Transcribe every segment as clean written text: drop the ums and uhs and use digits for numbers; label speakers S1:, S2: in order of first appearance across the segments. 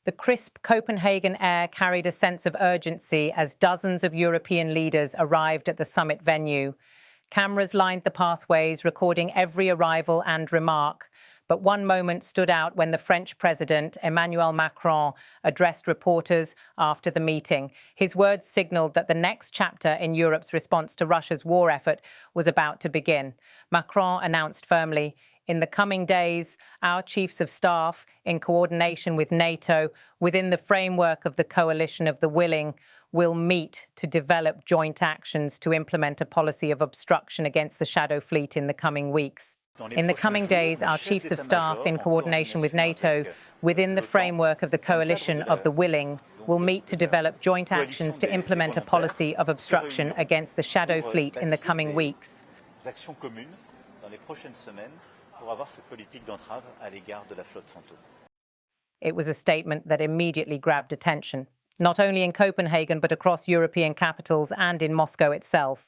S1: The crisp Copenhagen air carried a sense of urgency as dozens of European leaders arrived at the summit venue. Cameras lined the pathways, recording every arrival and remark. But one moment stood out when the French President Emmanuel Macron addressed reporters after the meeting. His words signaled that the next chapter in Europe's response to Russia's war effort was about to begin. Macron announced firmly, "In the coming days, our chiefs of staff, in coordination with NATO, within the framework of the coalition of the willing, will meet to develop joint actions to implement a policy of obstruction against the shadow fleet in the coming weeks." In the coming days, our chiefs of staff, in coordination with NATO, within the framework of the coalition of the willing, will meet to develop joint actions to implement a policy of obstruction against the shadow fleet in the coming weeks. It was a statement that immediately grabbed attention, not only in Copenhagen but across European capitals and in Moscow itself.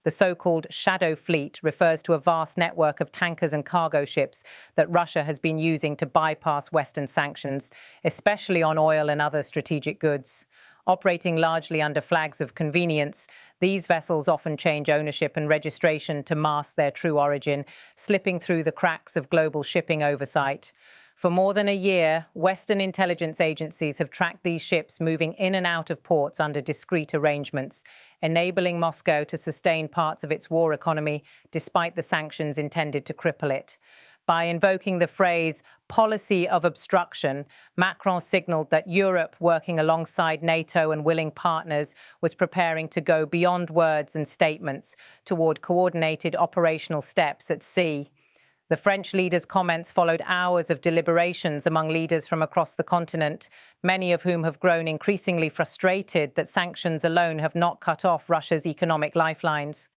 S1: The so-called shadow fleet refers to a vast network of tankers and cargo ships that Russia has been using to bypass Western sanctions, especially on oil and other strategic goods. Operating largely under flags of convenience, these vessels often change ownership and registration to mask their true origin, slipping through the cracks of global shipping oversight. For more than a year, Western intelligence agencies have tracked these ships moving in and out of ports under discreet arrangements, enabling Moscow to sustain parts of its war economy despite the sanctions intended to cripple it. By invoking the phrase policy of obstruction, Macron signaled that Europe, working alongside NATO and willing partners, was preparing to go beyond words and statements toward coordinated operational steps at sea. The French leader's comments followed hours of deliberations among leaders from across the continent, many of whom have grown increasingly frustrated that sanctions alone have not cut off Russia's economic lifelines.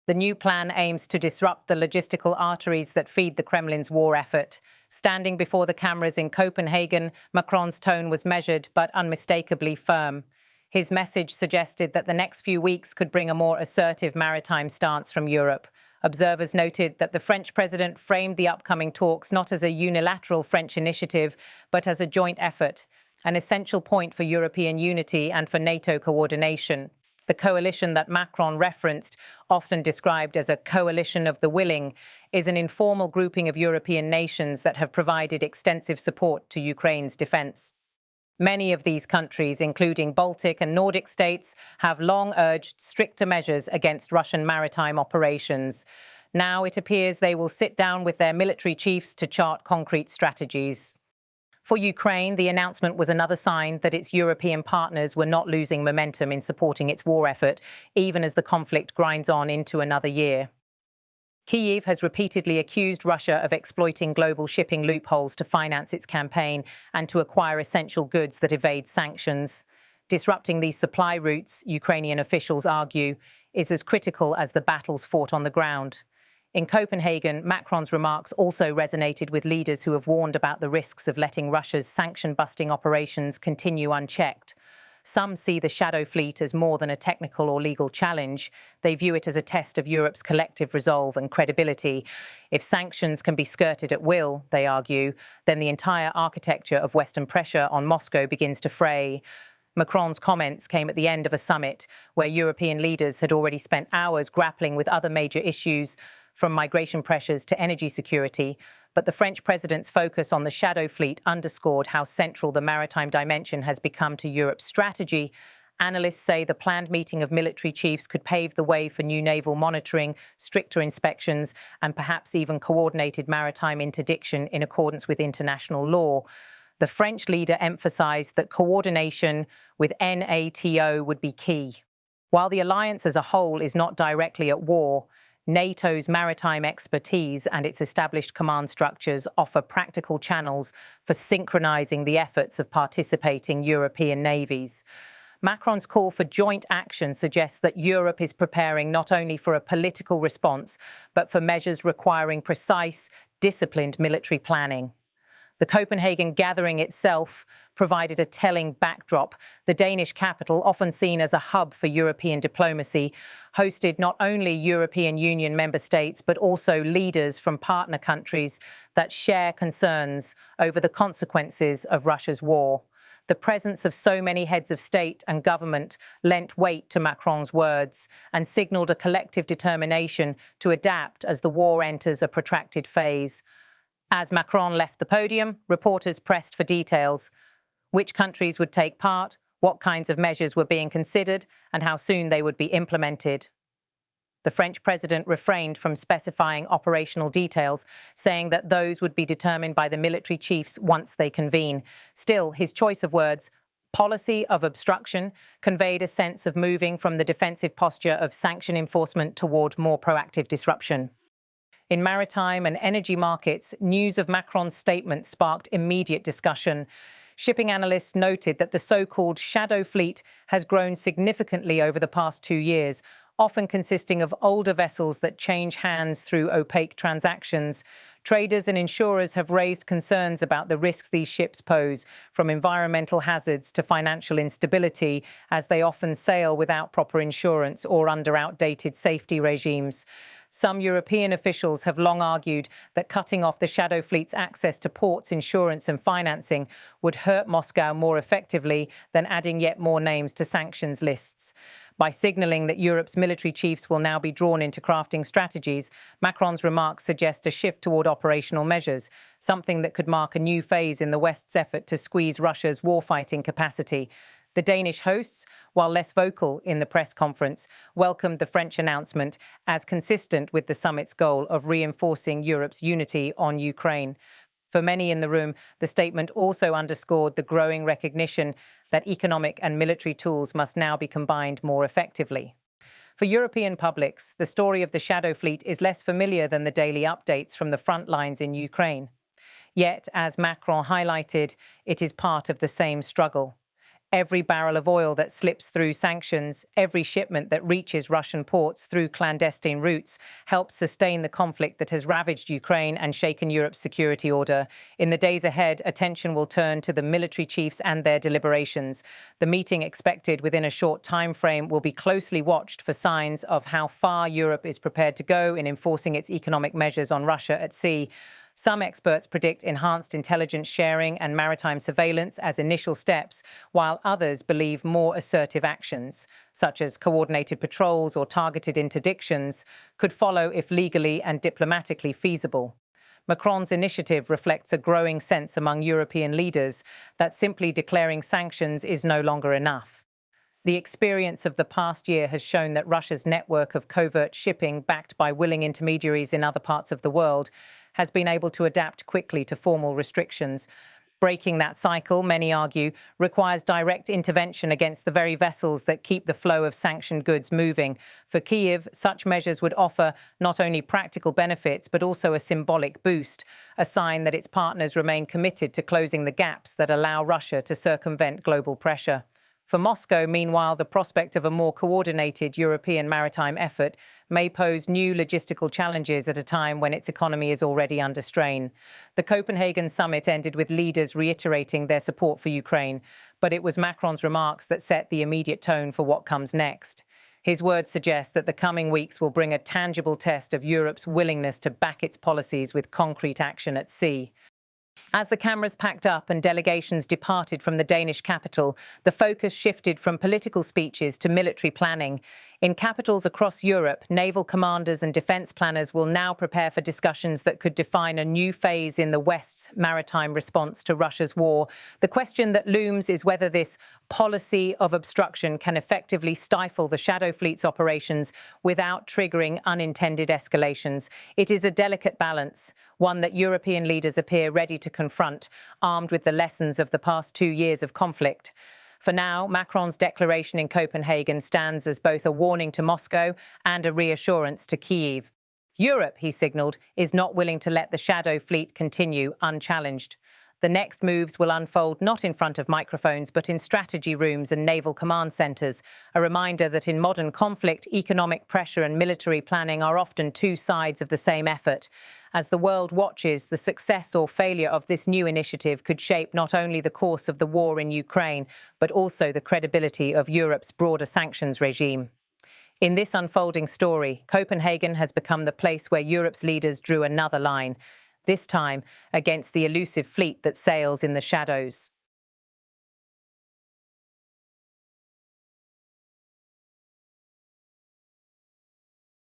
S1: The new plan aims to disrupt the logistical arteries that feed the Kremlin's war effort. Standing before the cameras in Copenhagen, Macron's tone was measured but unmistakably firm. His message suggested that the next few weeks could bring a more assertive maritime stance from Europe. Observers noted that the French president framed the upcoming talks not as a unilateral French initiative, but as a joint effort, an essential point for European unity and for NATO coordination. The coalition that Macron referenced, often described as a coalition of the willing, is an informal grouping of European nations that have provided extensive support to Ukraine's defense. Many of these countries, including Baltic and Nordic states, have long urged stricter measures against Russian maritime operations. Now it appears they will sit down with their military chiefs to chart concrete strategies. For Ukraine, the announcement was another sign that its European partners were not losing momentum in supporting its war effort, even as the conflict grinds on into another year. Kyiv has repeatedly accused Russia of exploiting global shipping loopholes to finance its campaign and to acquire essential goods that evade sanctions. Disrupting these supply routes, Ukrainian officials argue, is as critical as the battles fought on the ground. In Copenhagen, Macron's remarks also resonated with leaders who have warned about the risks of letting Russia's sanction-busting operations continue unchecked. Some see the shadow fleet as more than a technical or legal challenge. They view it as a test of Europe's collective resolve and credibility. If sanctions can be skirted at will, they argue, then the entire architecture of Western pressure on Moscow begins to fray. Macron's comments came at the end of a summit where European leaders had already spent hours grappling with other major issues, from migration pressures to energy security, but the French president's focus on the shadow fleet underscored how central the maritime dimension has become to Europe's strategy. Analysts say the planned meeting of military chiefs could pave the way for new naval monitoring, stricter inspections, and perhaps even coordinated maritime interdiction in accordance with international law. The French leader emphasized that coordination with NATO would be key. While the alliance as a whole is not directly at war, NATO's maritime expertise and its established command structures offer practical channels for synchronizing the efforts of participating European navies. Macron's call for joint action suggests that Europe is preparing not only for a political response, but for measures requiring precise, disciplined military planning. The Copenhagen gathering itself provided a telling backdrop. The Danish capital, often seen as a hub for European diplomacy, hosted not only European Union member states, but also leaders from partner countries that share concerns over the consequences of Russia's war. The presence of so many heads of state and government lent weight to Macron's words and signalled a collective determination to adapt as the war enters a protracted phase. As Macron left the podium, reporters pressed for details: which countries would take part, what kinds of measures were being considered, and how soon they would be implemented. The French president refrained from specifying operational details, saying that those would be determined by the military chiefs once they convene. Still, his choice of words, policy of obstruction, conveyed a sense of moving from the defensive posture of sanction enforcement toward more proactive disruption. In maritime and energy markets, news of Macron's statement sparked immediate discussion. Shipping analysts noted that the so-called shadow fleet has grown significantly over the past 2 years, often consisting of older vessels that change hands through opaque transactions. Traders and insurers have raised concerns about the risks these ships pose, from environmental hazards to financial instability, as they often sail without proper insurance or under outdated safety regimes. Some European officials have long argued that cutting off the shadow fleet's access to ports, insurance and financing would hurt Moscow more effectively than adding yet more names to sanctions lists. By signalling that Europe's military chiefs will now be drawn into crafting strategies, Macron's remarks suggest a shift toward operational measures, something that could mark a new phase in the West's effort to squeeze Russia's warfighting capacity. The Danish hosts, while less vocal in the press conference, welcomed the French announcement as consistent with the summit's goal of reinforcing Europe's unity on Ukraine. For many in the room, the statement also underscored the growing recognition that economic and military tools must now be combined more effectively. For European publics, the story of the shadow fleet is less familiar than the daily updates from the front lines in Ukraine. Yet, as Macron highlighted, it is part of the same struggle. Every barrel of oil that slips through sanctions, every shipment that reaches Russian ports through clandestine routes helps sustain the conflict that has ravaged Ukraine and shaken Europe's security order. In the days ahead, attention will turn to the military chiefs and their deliberations. The meeting, expected within a short time frame, will be closely watched for signs of how far Europe is prepared to go in enforcing its economic measures on Russia at sea. Some experts predict enhanced intelligence sharing and maritime surveillance as initial steps, while others believe more assertive actions, such as coordinated patrols or targeted interdictions, could follow if legally and diplomatically feasible. Macron's initiative reflects a growing sense among European leaders that simply declaring sanctions is no longer enough. The experience of the past year has shown that Russia's network of covert shipping, backed by willing intermediaries in other parts of the world, has been able to adapt quickly to formal restrictions. Breaking that cycle, many argue, requires direct intervention against the very vessels that keep the flow of sanctioned goods moving. For Kyiv, such measures would offer not only practical benefits, but also a symbolic boost, a sign that its partners remain committed to closing the gaps that allow Russia to circumvent global pressure. For Moscow, meanwhile, the prospect of a more coordinated European maritime effort may pose new logistical challenges at a time when its economy is already under strain. The Copenhagen summit ended with leaders reiterating their support for Ukraine, but it was Macron's remarks that set the immediate tone for what comes next. His words suggest that the coming weeks will bring a tangible test of Europe's willingness to back its policies with concrete action at sea. As the cameras packed up and delegations departed from the Danish capital, the focus shifted from political speeches to military planning. In capitals across Europe, naval commanders and defence planners will now prepare for discussions that could define a new phase in the West's maritime response to Russia's war. The question that looms is whether this policy of obstruction can effectively stifle the shadow fleet's operations without triggering unintended escalations. It is a delicate balance, one that European leaders appear ready to confront, armed with the lessons of the past 2 years of conflict. For now, Macron's declaration in Copenhagen stands as both a warning to Moscow and a reassurance to Kyiv. Europe, he signalled, is not willing to let the shadow fleet continue unchallenged. The next moves will unfold not in front of microphones, but in strategy rooms and naval command centres, a reminder that in modern conflict, economic pressure and military planning are often two sides of the same effort. As the world watches, the success or failure of this new initiative could shape not only the course of the war in Ukraine, but also the credibility of Europe's broader sanctions regime. In this unfolding story, Copenhagen has become the place where Europe's leaders drew another line, this time against the elusive fleet that sails in the shadows.